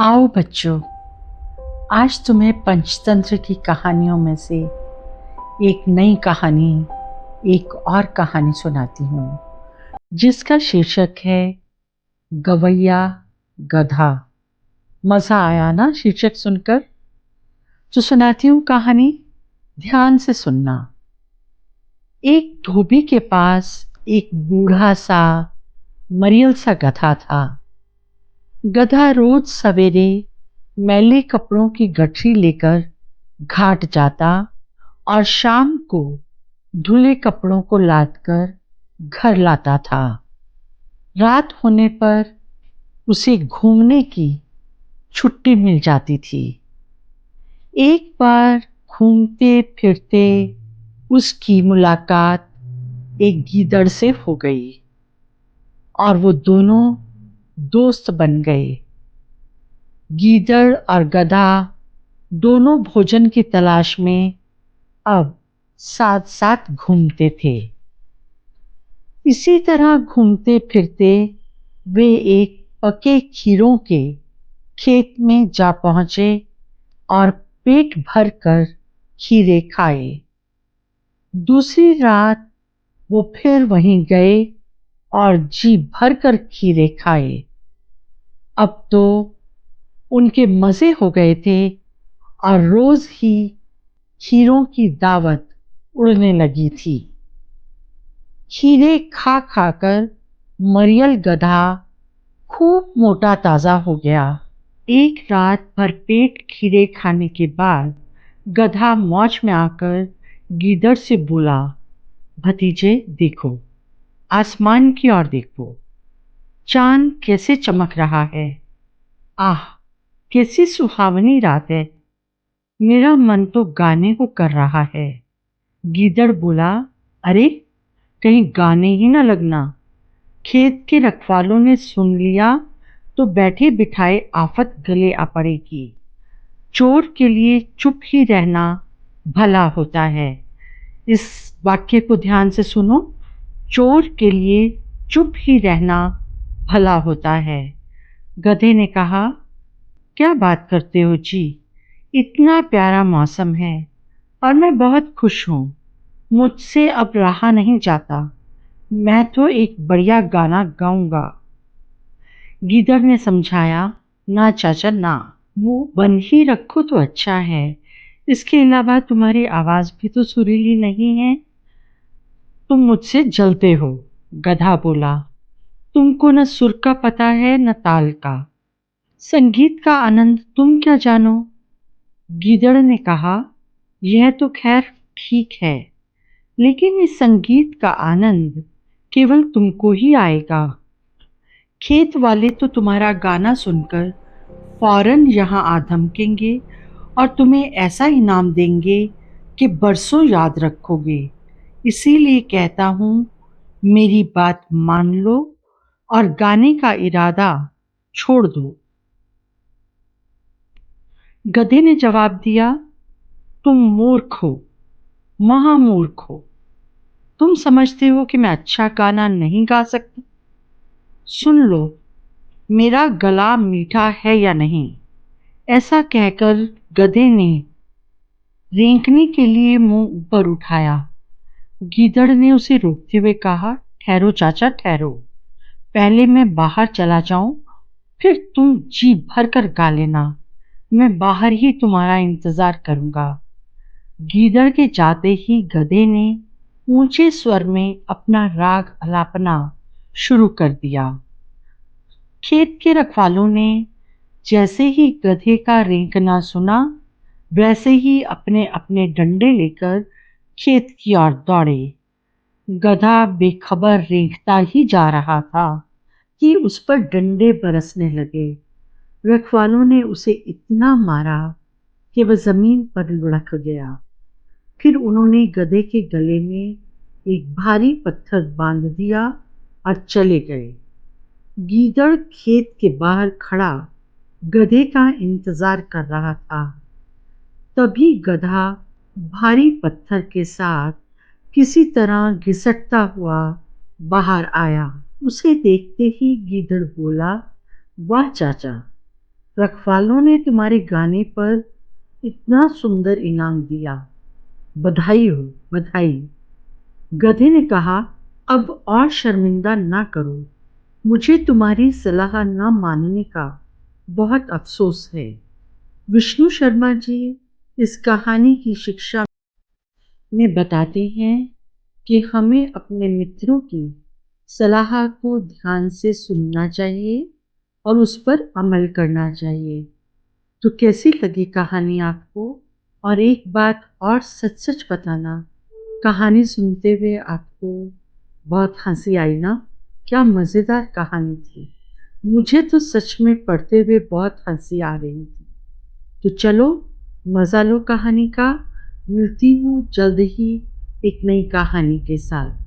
आओ बच्चों, आज तुम्हें पंचतंत्र की कहानियों में से एक नई कहानी, एक और कहानी सुनाती हूँ जिसका शीर्षक है गवैया गधा। मजा आया ना शीर्षक सुनकर? जो सुनाती हूँ कहानी, ध्यान से सुनना। एक धोबी के पास एक बूढ़ा सा मरियल सा गधा था। गधा रोज सवेरे मैले कपड़ों की गठरी लेकर घाट जाता और शाम को धुले कपड़ों को लादकर घर लाता था। रात होने पर उसे घूमने की छुट्टी मिल जाती थी। एक बार घूमते फिरते उसकी मुलाकात एक गीदड़ से हो गई और वो दोनों दोस्त बन गए। गीदड़ और गधा दोनों भोजन की तलाश में अब साथ साथ घूमते थे। इसी तरह घूमते फिरते वे एक पके खीरों के खेत में जा पहुंचे और पेट भर कर खीरे खाए। दूसरी रात वो फिर वहीं गए और जी भर कर खीरे खाए। अब तो उनके मजे हो गए थे और रोज ही खीरों की दावत उड़ने लगी थी। खीरे खा खाकर मरियल गधा खूब मोटा ताजा हो गया। एक रात भर पेट खीरे खाने के बाद गधा मौज में आकर गीदड़ से बोला, भतीजे देखो, आसमान की ओर देखो, चांद कैसे चमक रहा है। आह, कैसी सुहावनी रात है। मेरा मन तो गाने को कर रहा है। गीदड़ बोला, अरे कहीं गाने ही न लगना। खेत के रखवालों ने सुन लिया तो बैठे बिठाए आफत गले आ पड़ेगी। चोर के लिए चुप ही रहना भला होता है। इस वाक्य को ध्यान से सुनो। चोर के लिए चुप ही रहना भला होता है। गधे ने कहा, क्या बात करते हो जी, इतना प्यारा मौसम है और मैं बहुत खुश हूँ। मुझसे अब रहा नहीं जाता। मैं तो एक बढ़िया गाना गाऊंगा। गीदड़ ने समझाया, ना चाचा ना, वो बंद ही रखो तो अच्छा है। इसके अलावा तुम्हारी आवाज भी तो सुरीली नहीं है। तुम मुझसे जलते हो। गधा बोला, तुमको न सुर का पता है न ताल का। संगीत का आनंद तुम क्या जानो। गीदड़ ने कहा, यह तो खैर ठीक है, लेकिन इस संगीत का आनंद केवल तुमको ही आएगा। खेत वाले तो तुम्हारा गाना सुनकर फौरन यहाँ आ धमकेंगे और तुम्हें ऐसा इनाम देंगे कि बरसों याद रखोगे। इसीलिए कहता हूँ, मेरी बात मान लो और गाने का इरादा छोड़ दो। गधे ने जवाब दिया, तुम मूर्ख हो, महामूर्ख हो। तुम समझते हो कि मैं अच्छा गाना नहीं गा सकता। सुन लो, मेरा गला मीठा है या नहीं। ऐसा कहकर गधे ने रेंकने के लिए मुंह ऊपर उठाया। गीदड़ ने उसे रोकते हुए कहा, ठहरो चाचा ठहरो, पहले मैं बाहर चला जाऊं, फिर तुम जी भर कर गा लेना। मैं बाहर ही तुम्हारा इंतजार करूंगा। गीदड़ के जाते ही गधे ने ऊंचे स्वर में अपना राग अलापना शुरू कर दिया। खेत के रखवालों ने जैसे ही गधे का रेंकना सुना, वैसे ही अपने अपने डंडे लेकर खेत की ओर दौड़े। गधा बेखबर रेंकता ही जा रहा था कि उस पर डंडे बरसने लगे। रखवालों ने उसे इतना मारा कि वह जमीन पर लुढ़क गया। फिर उन्होंने गधे के गले में एक भारी पत्थर बांध दिया और चले गए। गीदड़ खेत के बाहर खड़ा गधे का इंतजार कर रहा था। तभी गधा भारी पत्थर के साथ किसी तरह घिसटता हुआ बाहर आया। उसे देखते ही गीदड़ बोला, वाह चाचा, रखवालों ने तुम्हारे गाने पर इतना सुंदर इनाम दिया। बधाई हो, बधाई। गधे ने कहा, अब और शर्मिंदा ना करो। मुझे तुम्हारी सलाह ना मानने का बहुत अफसोस है। विष्णु शर्मा जी इस कहानी की शिक्षा में बताते हैं कि हमें अपने मित्रों की सलाह को ध्यान से सुनना चाहिए और उस पर अमल करना चाहिए। तो कैसी लगी कहानी आपको? और एक बात और सच सच बताना, कहानी सुनते हुए आपको बहुत हंसी आई ना? क्या मज़ेदार कहानी थी। मुझे तो सच में पढ़ते हुए बहुत हंसी आ रही थी। तो चलो मज़ा लो कहानी का। मिलती हूँ जल्द ही एक नई कहानी के साथ।